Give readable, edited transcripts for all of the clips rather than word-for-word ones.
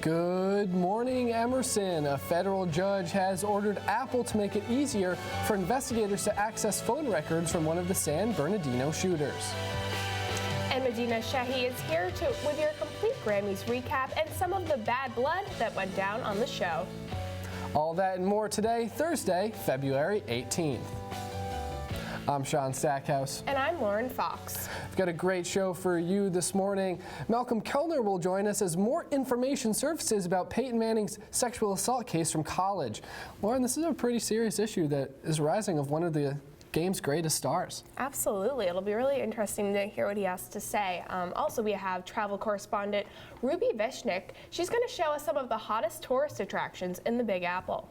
Good morning, Emerson. A federal judge has ordered Apple to make it easier for investigators to access phone records from one of the San Bernardino shooters. And Medina Shahi is here with your complete Grammys recap and some of the bad blood that went down on the show. All that and more today, Thursday, February 18th. I'm Sean Stackhouse. And I'm Lauren Fox. We've got a great show for you this morning. Malcolm Kellner will join us as more information surfaces about Peyton Manning's sexual assault case from college. Lauren, this is a pretty serious issue that is rising of one of the game's greatest stars. Absolutely. It'll be really interesting to hear what he has to say. Also, we have travel correspondent Ruby Vishnik. She's going to show us some of the hottest tourist attractions in the Big Apple.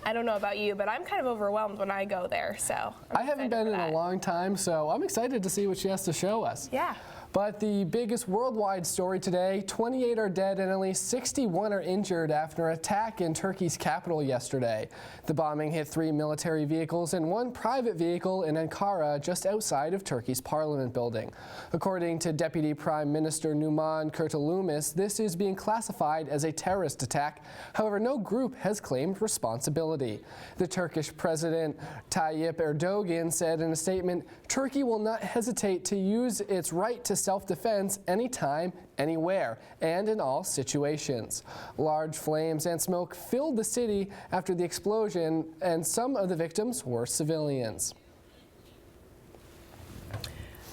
I don't know about you, but I'm kind of overwhelmed when I go there, so I haven't been in a long time, so I'm excited to see what she has to show us. Yeah. But the biggest worldwide story today, 28 are dead and at least 61 are injured after an attack in Turkey's capital yesterday. The bombing hit 3 military vehicles and 1 private vehicle in Ankara, just outside of Turkey's parliament building. According to Deputy Prime Minister Numan Kurtulmuş, this is being classified as a terrorist attack. However, no group has claimed responsibility. The Turkish President Tayyip Erdogan said in a statement, Turkey will not hesitate to use its right to self-defense anytime, anywhere, and in all situations. Large flames and smoke filled the city after the explosion, and some of the victims were civilians.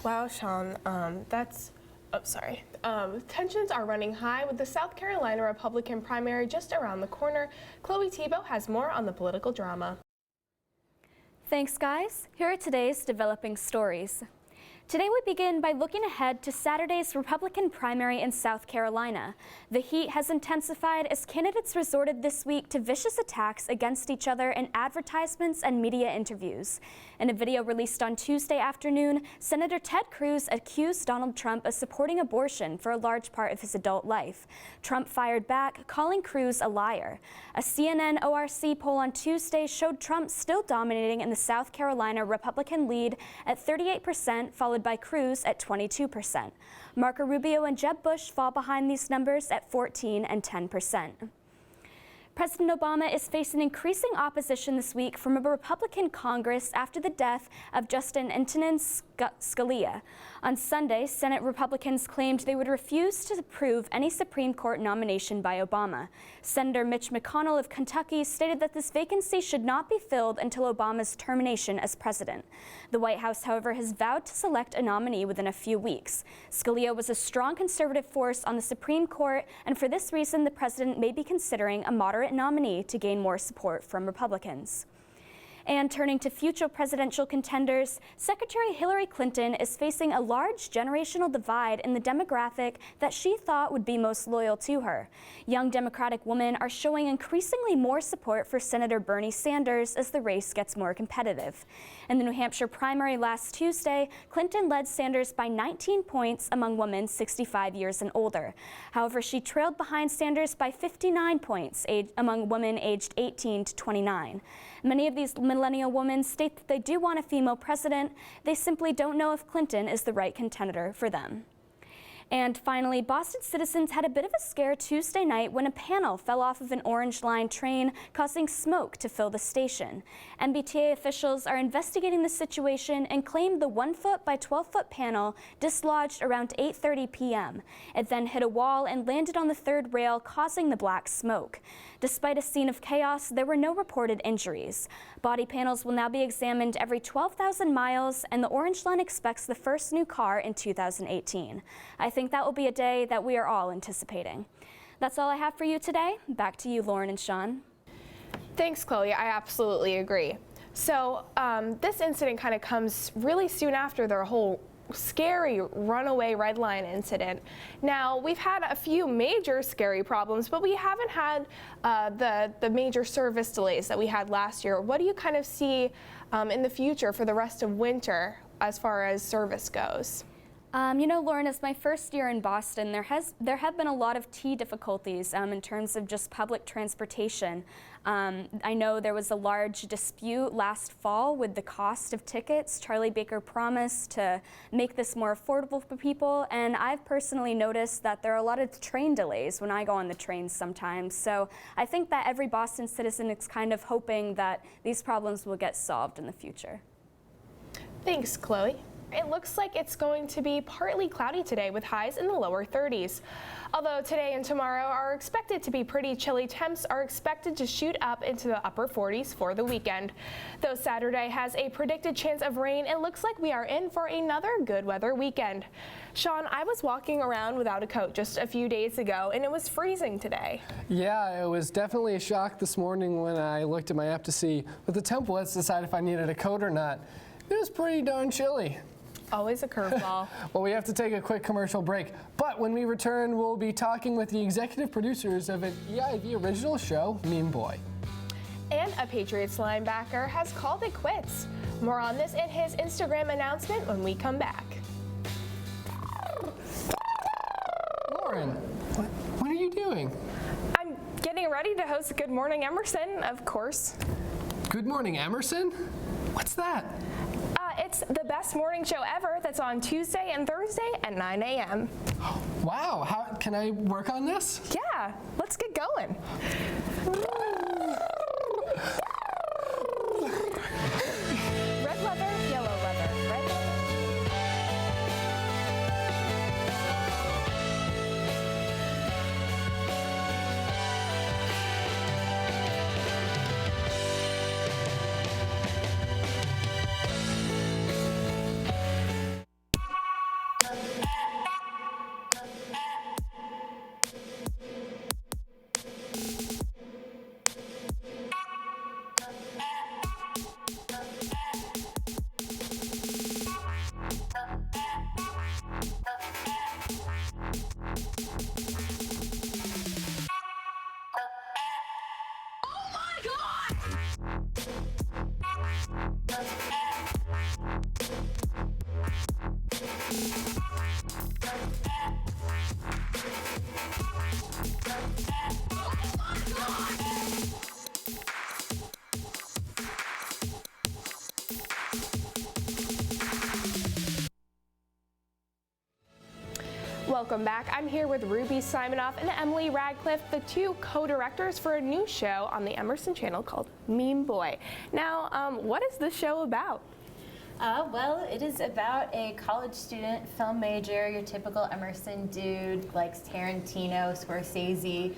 Wow, Sean, tensions are running high with the South Carolina Republican primary just around the corner. Chloe Tebow has more on the political drama. Thanks, guys. Here are today's developing stories. Today we begin by looking ahead to Saturday's Republican primary in South Carolina. The heat has intensified as candidates resorted this week to vicious attacks against each other in advertisements and media interviews. In a video released on Tuesday afternoon, Senator Ted Cruz accused Donald Trump of supporting abortion for a large part of his adult life. Trump fired back, calling Cruz a liar. A CNN ORC poll on Tuesday showed Trump still dominating in the South Carolina Republican lead at 38%, followed by Cruz at 22%. Marco Rubio and Jeb Bush fall behind these numbers at 14% and 10%. President Obama is facing increasing opposition this week from a Republican Congress after the death of Justice Antonin Scalia. On Sunday, Senate Republicans claimed they would refuse to approve any Supreme Court nomination by Obama. Senator Mitch McConnell of Kentucky stated that this vacancy should not be filled until Obama's termination as president. The White House, however, has vowed to select a nominee within a few weeks. Scalia was a strong conservative force on the Supreme Court, and for this reason, the president may be considering a moderate nominee to gain more support from Republicans. And turning to future presidential contenders, Secretary Hillary Clinton is facing a large generational divide in the demographic that she thought would be most loyal to her. Young Democratic women are showing increasingly more support for Senator Bernie Sanders as the race gets more competitive. In the New Hampshire primary last Tuesday, Clinton led Sanders by 19 points among women 65 years and older. However, she trailed behind Sanders by 59 points among women aged 18 to 29. Many of these millennial women state that they do want a female president. They simply don't know if Clinton is the right contender for them. And finally, Boston citizens had a bit of a scare Tuesday night when a panel fell off of an Orange Line train, causing smoke to fill the station. MBTA officials are investigating the situation and claimed the 1-foot by 12-foot panel dislodged around 8:30 p.m. It then hit a wall and landed on the third rail, causing the black smoke. Despite a scene of chaos, there were no reported injuries. Body panels will now be examined every 12,000 miles, and the Orange Line expects the first new car in 2018. I think that will be a day that we are all anticipating. That's all I have for you today. Back to you, Lauren and Sean. Thanks, Chloe. I absolutely agree. So this incident kind of comes really soon after their whole scary runaway red line incident. Now, we've had a few major scary problems, but we haven't had the major service delays that we had last year. What do you kind of see in the future for the rest of winter as far as service goes? Lauren, it's my first year in Boston. There have been a lot of T difficulties in terms of just public transportation. I know there was a large dispute last fall with the cost of tickets. Charlie Baker promised to make this more affordable for people, and I've personally noticed that there are a lot of train delays when I go on the trains sometimes. So I think that every Boston citizen is kind of hoping that these problems will get solved in the future. Thanks, Chloe. It looks like it's going to be partly cloudy today with highs in the lower 30s. Although today and tomorrow are expected to be pretty chilly, temps are expected to shoot up into the upper 40s for the weekend. Though Saturday has a predicted chance of rain, it looks like we are in for another good weather weekend. Sean, I was walking around without a coat just a few days ago, and it was freezing today. Yeah, it was definitely a shock this morning when I looked at my app to see with the templates decide if I needed a coat or not. It was pretty darn chilly. Always a curveball. Well, we have to take a quick commercial break, but when we return, we'll be talking with the executive producers of an EIV original show, Meme Boy. And a Patriots linebacker has called it quits. More on this in his Instagram announcement when we come back. Lauren, what are you doing? I'm getting ready to host Good Morning Emerson, of course. Good Morning Emerson? What's that? It's the best morning show ever that's on Tuesday and Thursday at 9 a.m. Wow, how can I work on this? Yeah, let's get going. Red leather, yellow leather, red leather. Welcome back. I'm here with Ruby Simonoff and Emily Radcliffe, the two co-directors for a new show on the Emerson channel called Meme Boy. Now, what is this show about? Well, it is about a college student, film major, your typical Emerson dude, likes Tarantino, Scorsese,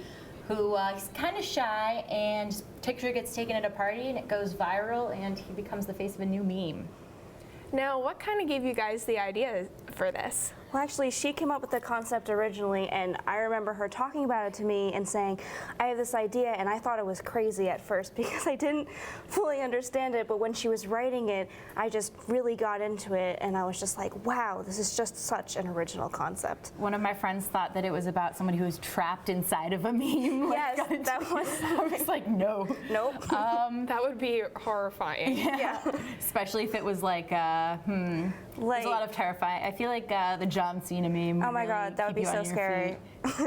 who is kind of shy, and his picture gets taken at a party and it goes viral and he becomes the face of a new meme. Now, what kind of gave you guys the idea for this? Well, actually, she came up with the concept originally, and I remember her talking about it to me and saying, I have this idea, and I thought it was crazy at first because I didn't fully understand it, but when she was writing it, I just really got into it, and I was just like, wow, this is just such an original concept. One of my friends thought that it was about somebody who was trapped inside of a meme. Yes, that was I was like, no. Nope. That would be horrifying. Yeah. Especially if it was like, there's a lot of terrifying. I feel like the John Cena meme. Oh my God, that would be so scary.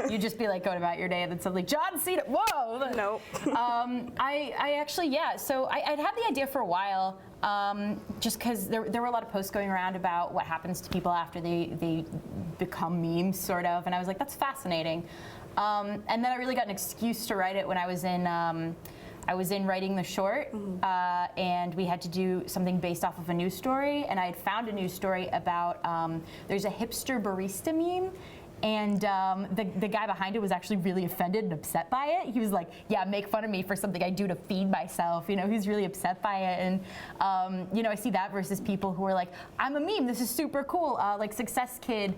You'd just be like going about your day and then suddenly John Cena, whoa! Nope. I actually, yeah, so I'd had the idea for a while, just because there were a lot of posts going around about what happens to people after they become memes, sort of, and I was like, that's fascinating. And then I really got an excuse to write it when I was in writing the short, and we had to do something based off of a news story, and I had found a news story about, there's a hipster barista meme, and the guy behind it was actually really offended and upset by it. He was like, yeah, make fun of me for something I do to feed myself, you know, he's really upset by it, and you know, I see that versus people who are like, I'm a meme, this is super cool, like Success Kid,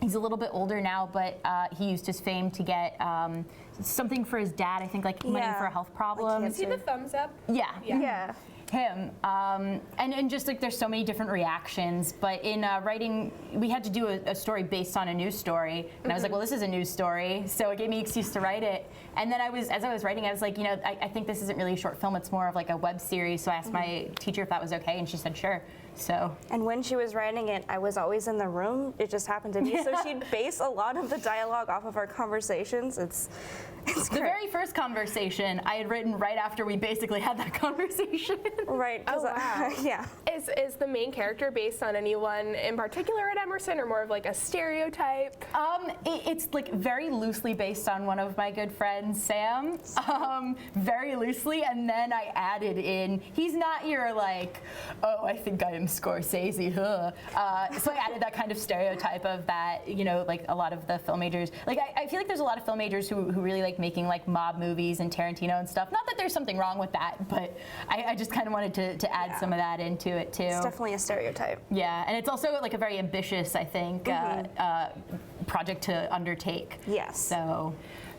he's a little bit older now, but he used his fame to get something for his dad, I think, like money for a health problem. See the thumbs up? Yeah. Him. And just like there's so many different reactions, but in writing, we had to do a story based on a news story, and I was like, well, this is a news story, so it gave me an excuse to write it. And then as I was writing, I was like, you know, I think this isn't really a short film, it's more of like a web series, so I asked my teacher if that was okay, and she said sure. So. And when she was writing it, I was always in the room. It just happened to be. So she'd base a lot of the dialogue off of our conversations. It's the very first conversation I had written right after we basically had that conversation. Right. Oh, wow. Yeah. Is the main character based on anyone in particular at Emerson, or more of like a stereotype? It's like very loosely based on one of my good friends, Sam. Very loosely, and then I added in, he's not your like, oh, I think I am Scorsese, huh. So I added that kind of stereotype of that, you know, like a lot of the film majors. Like I feel like there's a lot of film majors who really like making like mob movies and Tarantino and stuff. Not that there's something wrong with that, but I just kind of wanted to add some of that into it too. It's definitely a stereotype. Yeah, and it's also like a very ambitious, I think, project to undertake. Yes.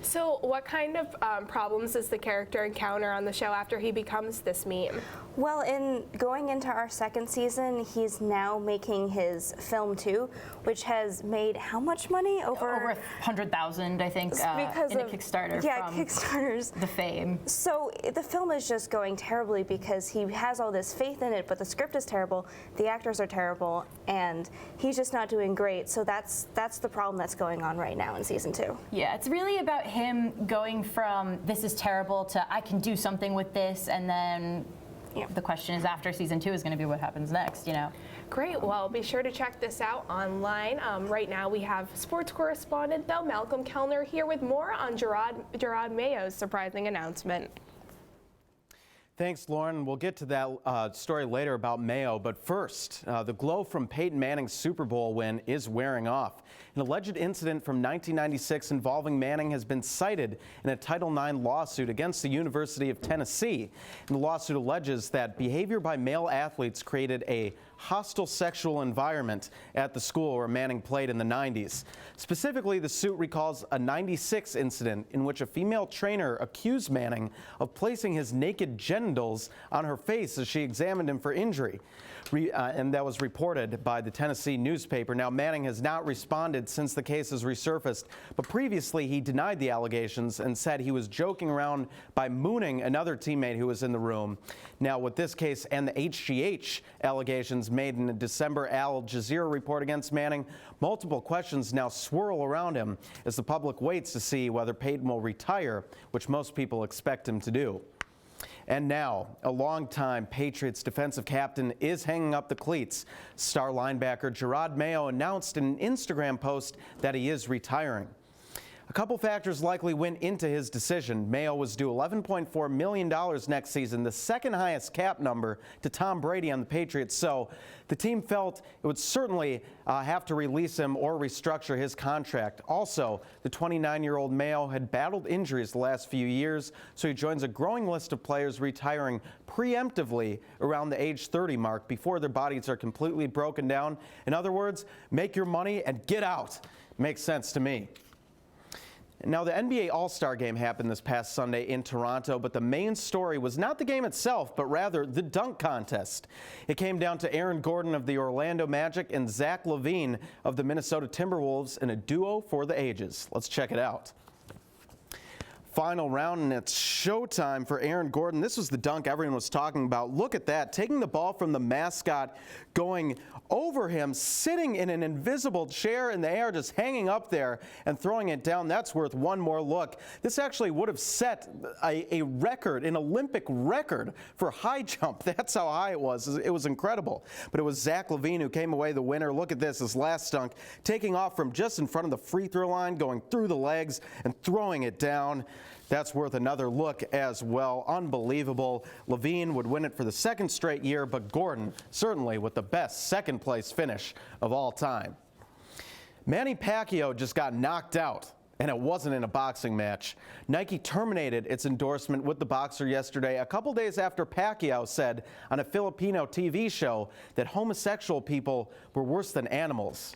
So what kind of problems does the character encounter on the show after he becomes this meme? Well, in going into our second season, he's now making his film too, which has made how much money? Over 100,000, I think, because in of a Kickstarter. Yeah, from Kickstarters. The fame. So the film is just going terribly because he has all this faith in it, but the script is terrible, the actors are terrible, and he's just not doing great. So that's the problem that's going on right now in season 2. Yeah, it's really about him going from this is terrible to I can do something with this, and then the question is after season 2 is going to be what happens next, you know. Great. Well, be sure to check this out online. Right now we have sports correspondent, though, Malcolm Kellner here with more on Gerard Mayo's surprising announcement. Thanks, Lauren. We'll get to that story later about Mayo, but first, the glow from Peyton Manning's Super Bowl win is wearing off. An alleged incident from 1996 involving Manning has been cited in a Title IX lawsuit against the University of Tennessee. And the lawsuit alleges that behavior by male athletes created a hostile sexual environment at the school where Manning played in the 90s. Specifically, the suit recalls a 96 incident in which a female trainer accused Manning of placing his naked genitals on her face as she examined him for injury. And that was reported by the Tennessee newspaper. Now, Manning has not responded since the case has resurfaced, but previously he denied the allegations and said he was joking around by mooning another teammate who was in the room. Now, with this case and the HGH allegations made in a December Al Jazeera report against Manning, multiple questions now swirl around him as the public waits to see whether Peyton will retire, which most people expect him to do. And now, a longtime Patriots defensive captain is hanging up the cleats. Star linebacker Gerard Mayo announced in an Instagram post that he is retiring. A couple factors likely went into his decision. Mayo was due $11.4 million next season, the second highest cap number to Tom Brady on the Patriots. So the team felt it would certainly have to release him or restructure his contract. Also, the 29-year-old Mayo had battled injuries the last few years, so he joins a growing list of players retiring preemptively around the age 30 mark before their bodies are completely broken down. In other words, make your money and get out. Makes sense to me. Now, the NBA All-Star Game happened this past Sunday in Toronto, but the main story was not the game itself, but rather the dunk contest. It came down to Aaron Gordon of the Orlando Magic and Zach LaVine of the Minnesota Timberwolves in a duo for the ages. Let's check it out. Final round, and it's showtime for Aaron Gordon. This was the dunk everyone was talking about. Look at that, taking the ball from the mascot, going over him, sitting in an invisible chair in the air, just hanging up there and throwing it down. That's worth one more look. This actually would have set a record, an Olympic record for high jump. That's how high it was. It was incredible. But it was Zach LaVine who came away the winner. Look at this, his last dunk, taking off from just in front of the free throw line, going through the legs and throwing it down. That's worth another look as well. Unbelievable. LaVine would win it for the second straight year, but Gordon certainly with the best second place finish of all time. Manny Pacquiao just got knocked out, and it wasn't in a boxing match. Nike terminated its endorsement with the boxer yesterday, a couple days after Pacquiao said on a Filipino TV show that homosexual people were worse than animals.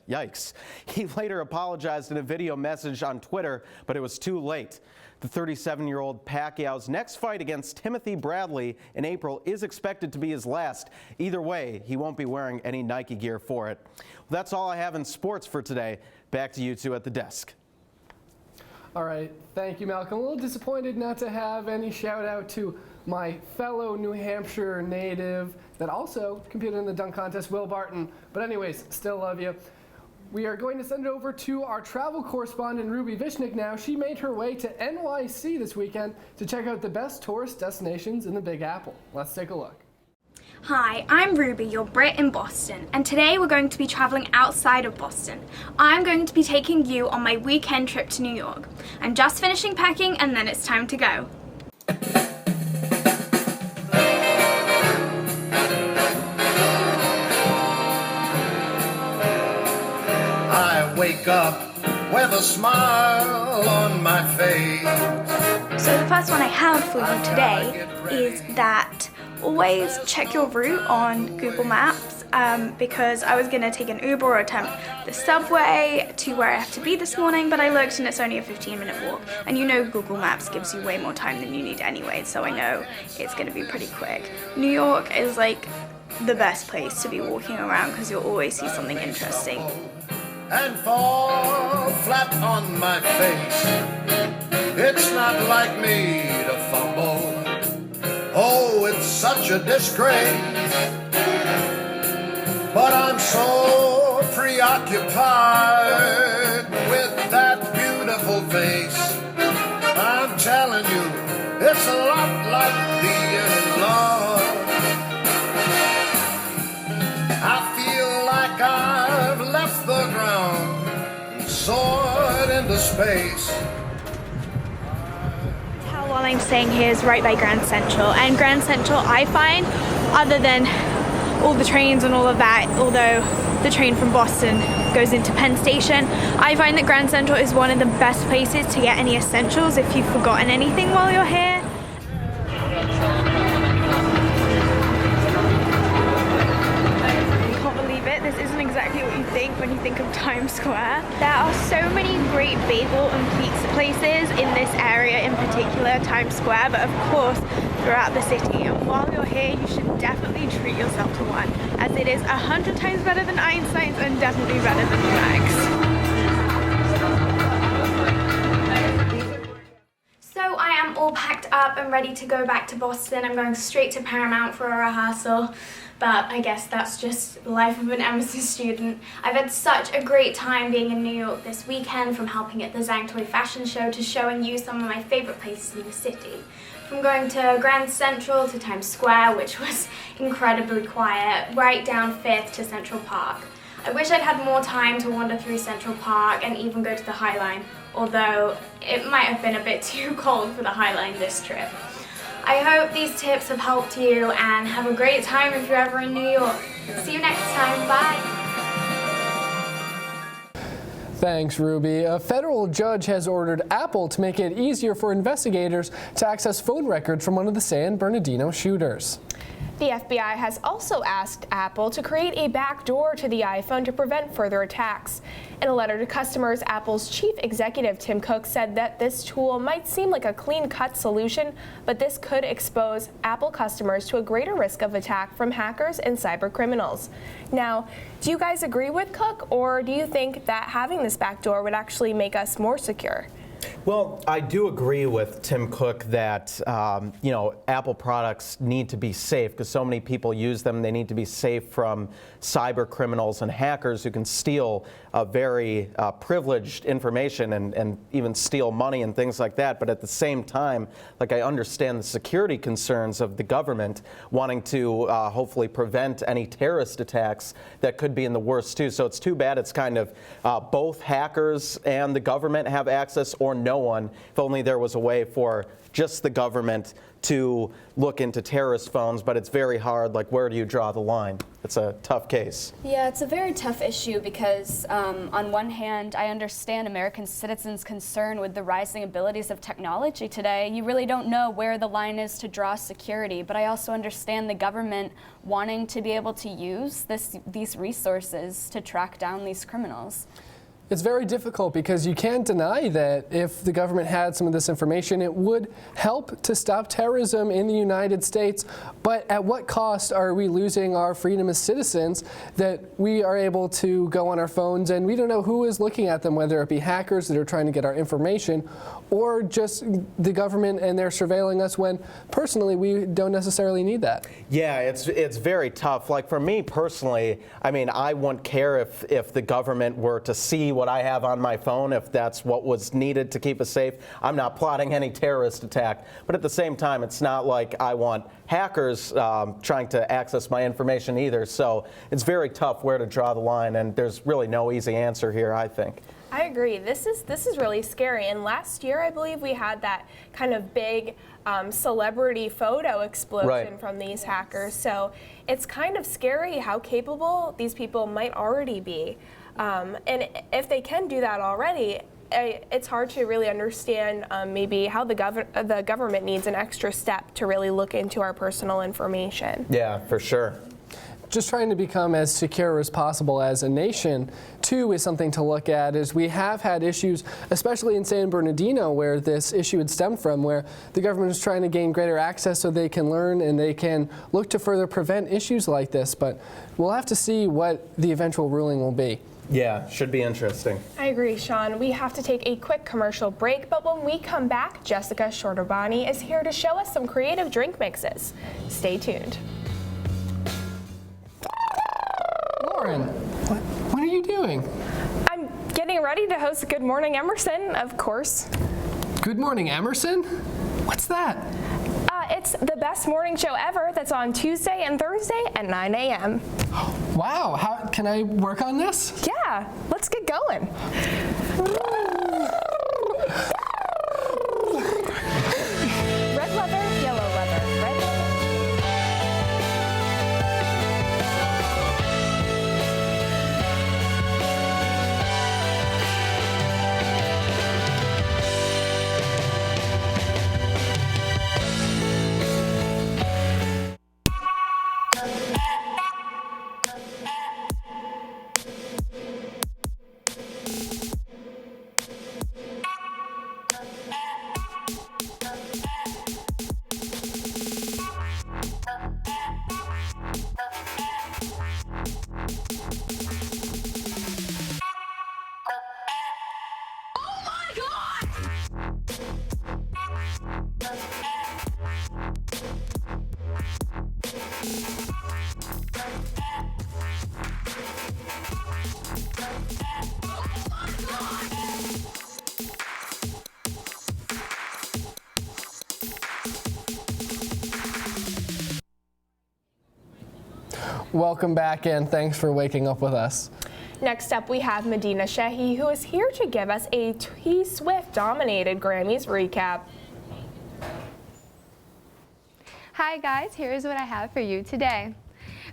Yikes. He later apologized in a video message on Twitter, but it was too late. The 37-year-old Pacquiao's next fight against Timothy Bradley in April is expected to be his last. Either way, he won't be wearing any Nike gear for it. Well, that's all I have in sports for today. Back to you two at the desk. All right, thank you, Malcolm. A little disappointed not to have any shout out to my fellow New Hampshire native that also competed in the dunk contest, Will Barton. But anyways, still love you. We are going to send it over to our travel correspondent, Ruby Vishnik now. She made her way to NYC this weekend to check out the best tourist destinations in the Big Apple. Let's take a look. Hi, I'm Ruby, your Brit in Boston, and today we're going to be traveling outside of Boston. I'm going to be taking you on my weekend trip to New York. I'm just finishing packing and then it's time to go. I wake up with a smile on my face. So the first one I have for you today is that always check your route on Google Maps because I was going to take an Uber or attempt the subway to where I have to be this morning, but I looked and it's only a 15-minute walk. And you know Google Maps gives you way more time than you need anyway, so I know it's going to be pretty quick. New York is like the best place to be walking around because you'll always see something interesting. And fall flat on my face. It's not like me to fumble. Oh, it's such a disgrace. But I'm so preoccupied with that beautiful face. I'm telling you, it's a lot like being in love. I feel like I've left the ground and soared into space. While I'm staying here is right by Grand Central, and Grand Central I find, other than all the trains and all of that, although the train from Boston goes into Penn Station, I find that Grand Central is one of the best places to get any essentials if you've forgotten anything while you're here. This isn't exactly what you think when you think of Times Square. There are so many great bagel and pizza places in this area, in particular Times Square, but of course throughout the city. And while you're here, you should definitely treat yourself to one, as it is 100 times better than Einstein's and definitely better than Max. So I am all packed up and ready to go back to Boston. I'm going straight to Paramount for a rehearsal. But I guess that's just the life of an Emerson student. I've had such a great time being in New York this weekend, from helping at the Zang Toy Fashion Show to showing you some of my favorite places in the city. From going to Grand Central to Times Square, which was incredibly quiet, right down 5th to Central Park. I wish I'd had more time to wander through Central Park and even go to the High Line, although it might have been a bit too cold for the High Line this trip. I hope these tips have helped you, and have a great time if you're ever in New York. See you next time. Bye. Thanks, Ruby. A federal judge has ordered Apple to make it easier for investigators to access phone records from one of the San Bernardino shooters. The FBI has also asked Apple to create a backdoor to the iPhone to prevent further attacks. In a letter to customers, Apple's chief executive Tim Cook said that this tool might seem like a clean-cut solution, but this could expose Apple customers to a greater risk of attack from hackers and cyber criminals. Now, do you guys agree with Cook, or do you think that having this backdoor would actually make us more secure? Well, I do agree with Tim Cook that Apple products need to be safe because so many people use them. They need to be safe from cyber criminals and hackers who can steal very privileged information and even steal money and things like that. But at the same time, like, I understand the security concerns of the government wanting to hopefully prevent any terrorist attacks that could be in the worst too. So it's too bad it's kind of both hackers and the government have access, or no one. If only there was a way for just the government to look into terrorist phones, but it's very hard. Like, where do you draw the line? It's a tough case. Yeah, it's a very tough issue because on one hand, I understand American citizens' concern with the rising abilities of technology today. You really don't know where the line is to draw security, but I also understand the government wanting to be able to use these resources to track down these criminals. It's very difficult because you can't deny that if the government had some of this information, it would help to stop terrorism in the United States. But at what cost are we losing our freedom as citizens that we are able to go on our phones and we don't know who is looking at them, whether it be hackers that are trying to get our information or just the government and they're surveilling us when personally we don't necessarily need that? Yeah, it's very tough. Like for me personally, I mean, I wouldn't care if the government were to see what I have on my phone, if that's what was needed to keep us safe. I'm not plotting any terrorist attack, but at the same time, it's not like I want hackers trying to access my information either. So it's very tough where to draw the line, and there's really no easy answer here, I think. I agree. This is really scary. And last year, I believe we had that kind of big celebrity photo explosion from these hackers. So it's kind of scary how capable these people might already be. And if they can do that already, it's hard to really understand maybe how the government needs an extra step to really look into our personal information. Yeah, for sure. Just trying to become as secure as possible as a nation, too, is something to look at, as we have had issues, especially in San Bernardino, where this issue had stemmed from, where the government is trying to gain greater access so they can learn and they can look to further prevent issues like this. But we'll have to see what the eventual ruling will be. Yeah, should be interesting. I agree, Sean. We have to take a quick commercial break, but when we come back, Jessica Shorter-Bonney is here to show us some creative drink mixes. Stay tuned. Lauren, what are you doing? I'm getting ready to host Good Morning Emerson, of course. Good Morning Emerson? What's that? It's the best morning show ever that's on Tuesday and Thursday at 9 a.m. Wow, how can I work on this? Yeah, let's get going. Red leather, yellow leather, red leather. Welcome back and thanks for waking up with us. Next up, we have Medina Shehi, who is here to give us a T-Swift-dominated Grammys recap. Hi guys, here's what I have for you today.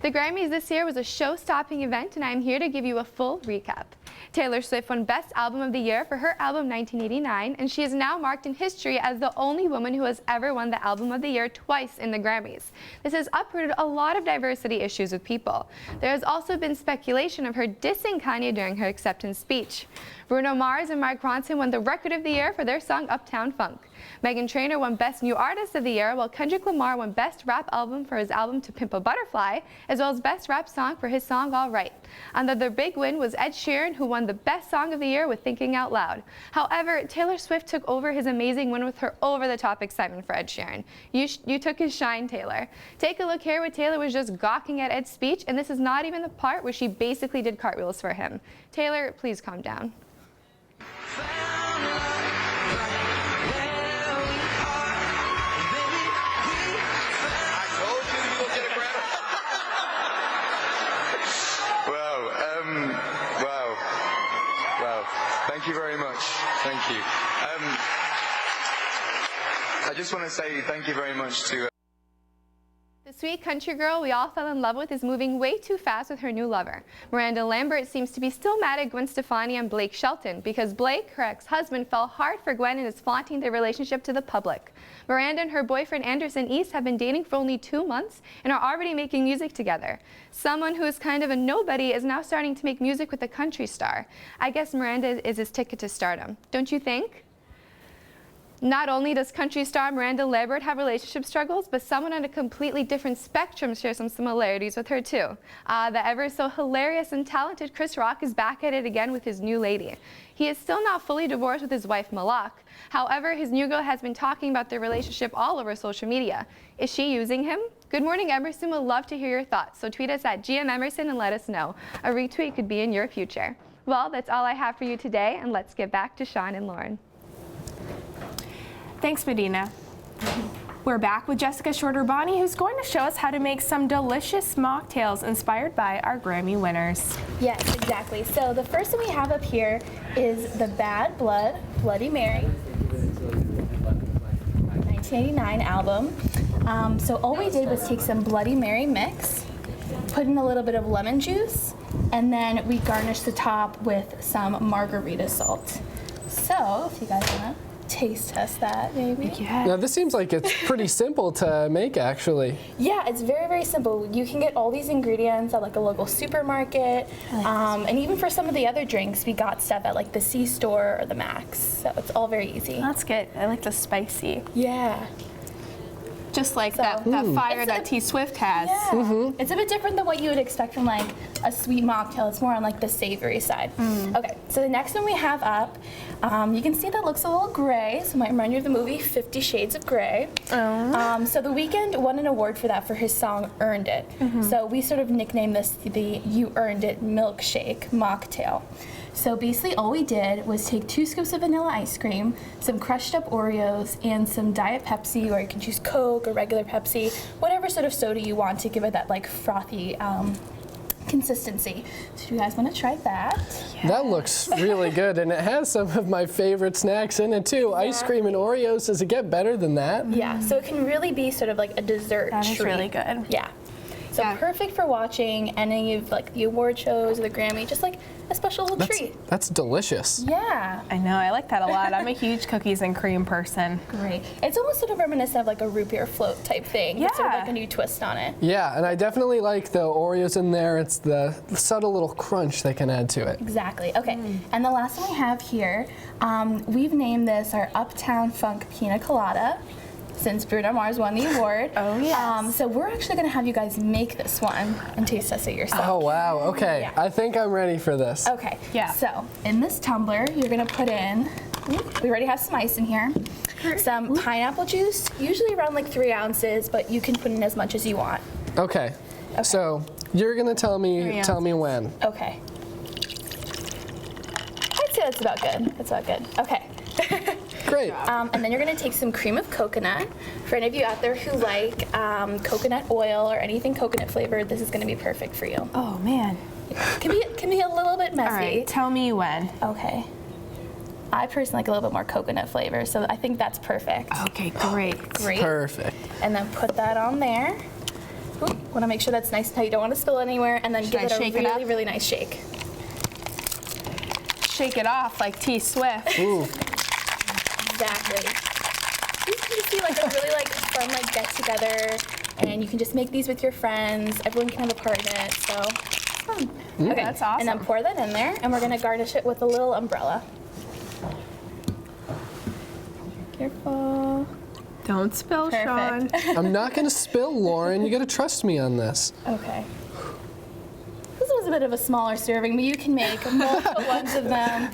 The Grammys this year was a show-stopping event, and I'm here to give you a full recap. Taylor Swift won Best Album of the Year for her album 1989, and she is now marked in history as the only woman who has ever won the Album of the Year twice in the Grammys. This has uprooted a lot of diversity issues with people. There has also been speculation of her dissing Kanye during her acceptance speech. Bruno Mars and Mark Ronson won the Record of the Year for their song Uptown Funk. Meghan Trainor won Best New Artist of the Year, while Kendrick Lamar won Best Rap Album for his album To Pimp a Butterfly, as well as Best Rap Song for his song All Right. Another big win was Ed Sheeran, who won the Best Song of the Year with Thinking Out Loud. However, Taylor Swift took over his amazing win with her over-the-top excitement for Ed Sheeran. You took his shine, Taylor. Take a look here where Taylor was just gawking at Ed's speech, and this is not even the part where she basically did cartwheels for him. Taylor, please calm down. Thank you very much. Thank you. I just want to say thank you very much to The sweet country girl we all fell in love with is moving way too fast with her new lover. Miranda Lambert seems to be still mad at Gwen Stefani and Blake Shelton because Blake, her ex-husband, fell hard for Gwen and is flaunting their relationship to the public. Miranda and her boyfriend Anderson East have been dating for only 2 months and are already making music together. Someone who is kind of a nobody is now starting to make music with a country star. I guess Miranda is his ticket to stardom. Don't you think? Not only does country star Miranda Lambert have relationship struggles, but someone on a completely different spectrum shares some similarities with her too. The ever so hilarious and talented Chris Rock is back at it again with his new lady. He is still not fully divorced with his wife Malak. However, his new girl has been talking about their relationship all over social media. Is she using him? Good Morning Emerson would love to hear your thoughts, so tweet us at GM Emerson and let us know. A retweet could be in your future. Well, that's all I have for you today, and let's get back to Sean and Lauren. Thanks, Medina. We're back with Jessica Shorter-Bonney, who's going to show us how to make some delicious mocktails inspired by our Grammy winners. Yes, exactly. So the first thing we have up here is the Bad Blood Bloody Mary 1989 album. So all we did was take some Bloody Mary mix, put in a little bit of lemon juice, and then we garnished the top with some margarita salt. So if you guys want to taste test that, maybe. Yeah. Now this seems like it's pretty simple to make, actually. Yeah, it's very, very simple. You can get all these ingredients at like a local supermarket, and even for some of the other drinks, we got stuff at like the C-store or the Max. So it's all very easy. That's good. I like the spicy. Yeah. Just like that fire that T Swift has. Yeah. It's a bit different than what you would expect from like a sweet mocktail. It's more on like the savory side. Okay, so the next one we have up, you can see that looks a little gray, so it might remind you of the movie 50 Shades of Grey. So The Weeknd won an award for that for his song Earned It. So we sort of nicknamed this the You Earned It milkshake mocktail. So basically all we did was take 2 scoops of vanilla ice cream, some crushed up Oreos, and some Diet Pepsi, or you can choose Coke or regular Pepsi, whatever sort of soda you want to give it that like frothy consistency. So do you guys want to try that? That looks really good, and it has some of my favorite snacks in it too. Ice cream and Oreos. Does it get better than that? Yeah, so it can really be sort of like a dessert That treat. is really good. Yeah. So perfect for watching any of like the award shows or the Grammy, just like a special little treat. That's delicious. Yeah. I know, I like that a lot. I'm a huge cookies and cream person. Great. It's almost sort of reminiscent of like a root beer float type thing. Yeah. It's sort of like a new twist on it. Yeah, and I definitely like the Oreos in there. It's the subtle little crunch they can add to it. Exactly. Okay. And the last one we have here, we've named this our Uptown Funk Pina Colada, since Bruno Mars won the award. Oh, yes. So we're actually going to have you guys make this one and taste test it yourself. Oh, wow. Okay. Yeah. I think I'm ready for this. Okay. Yeah. So in this tumbler, you're going to put in, we already have some ice in here, some pineapple juice, usually around like 3 ounces, but you can put in as much as you want. Okay. So you're going to tell me when. Okay. I'd say that's about good. That's about good. Okay. Great. And then you're going to take some cream of coconut. For any of you out there who like coconut oil or anything coconut flavored, this is going to be perfect for you. Oh, man. Can be a little bit messy. All right, tell me when. Okay. I personally like a little bit more coconut flavor, so I think that's perfect. Okay, great. Great. Perfect. And then put that on there. Want to make sure that's nice and tight. You don't want to spill anywhere, and then give it a really, really nice shake. Shake it off like T Swift. Ooh. Exactly. These can just be like a really like fun like get together, and you can just make these with your friends. Everyone can have a part in it, so it's fun. Okay, That's awesome. And then pour that in there, and we're gonna garnish it with a little umbrella. Careful. Don't spill, Sean. Perfect. I'm not going to spill, Lauren. You got to trust me on this. Okay. This was a bit of a smaller serving, but you can make multiple ones of them.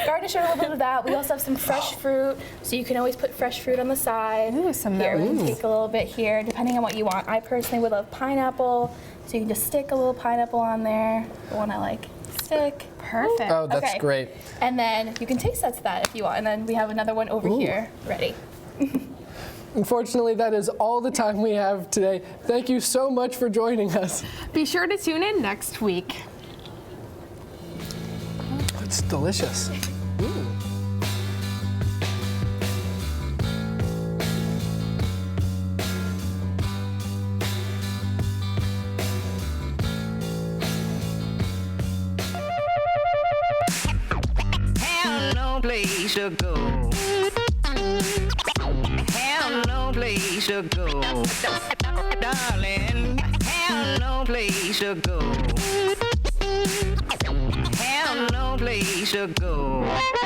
Garnish it a little bit of that. We also have some fresh fruit, so you can always put fresh fruit on the side. Ooh, some here, we can those. take a little bit here, depending on what you want. I personally would love pineapple, so you can just stick a little pineapple on there. The one I like, stick. Perfect. Oh, that's Okay. great. And then you can taste test that if you want. And then we have another one over here, ready. Unfortunately, that is all the time we have today. Thank you so much for joining us. Be sure to tune in next week. It's delicious. Ooh. place to go. Have no place to go. Darling, have no place to go. Have no place to go.